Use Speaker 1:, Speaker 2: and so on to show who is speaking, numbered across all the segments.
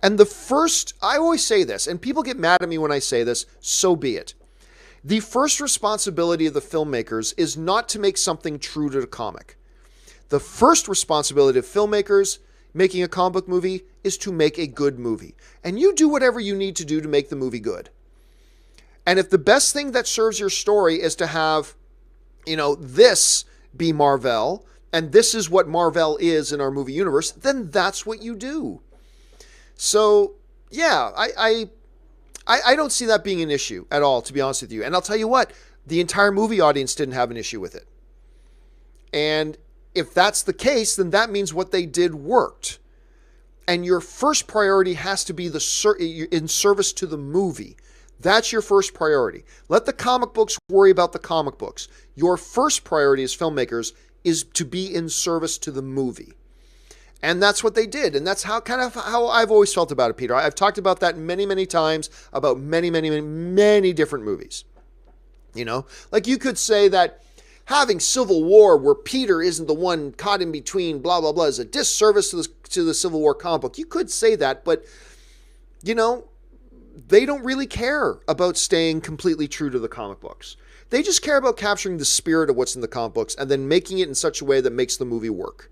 Speaker 1: And the first, I always say this, and people get mad at me when I say this, so be it. The first responsibility of the filmmakers is not to make something true to the comic. The first responsibility of filmmakers making a comic book movie is to make a good movie. And you do whatever you need to do to make the movie good. And if the best thing that serves your story is to have, this be Marvel, and this is what Marvel is in our movie universe, then that's what you do. So, yeah, I don't see that being an issue at all, to be honest with you. And I'll tell you what, the entire movie audience didn't have an issue with it. And if that's the case, then that means what they did worked. And your first priority has to be in service to the movie. That's your first priority. Let the comic books worry about the comic books. Your first priority as filmmakers is to be in service to the movie. And that's what they did. And that's how I've always felt about it, Peter. I've talked about that many, many times about many, many, many, many different movies. Like you could say that having Civil War where Peter isn't the one caught in between, blah, blah, blah, is a disservice to the Civil War comic book. You could say that, but, they don't really care about staying completely true to the comic books. They just care about capturing the spirit of what's in the comic books and then making it in such a way that makes the movie work.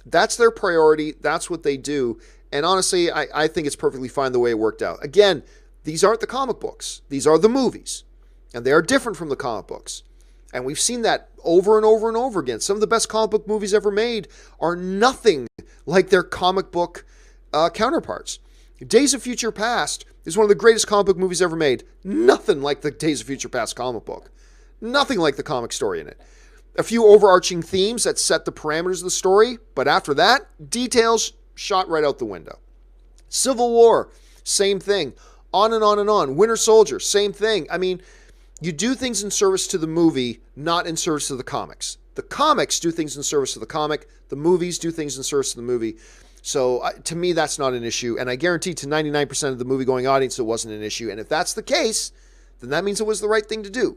Speaker 1: That's their priority. That's what they do. And honestly, I think it's perfectly fine the way it worked out. Again, these aren't the comic books. These are the movies. And they are different from the comic books. And we've seen that over and over and over again. Some of the best comic book movies ever made are nothing like their comic book counterparts. Days of Future Past is one of the greatest comic book movies ever made. Nothing like the Days of Future Past comic book. Nothing like the comic story in it. A few overarching themes that set the parameters of the story, but after that, details shot right out the window. Civil War, same thing. On and on and on. Winter Soldier, same thing. I mean, you do things in service to the movie, not in service to the comics. The comics do things in service to the comic. The movies do things in service to the movie. So to me, that's not an issue. And I guarantee to 99% of the movie-going audience it wasn't an issue. And if that's the case, then that means it was the right thing to do.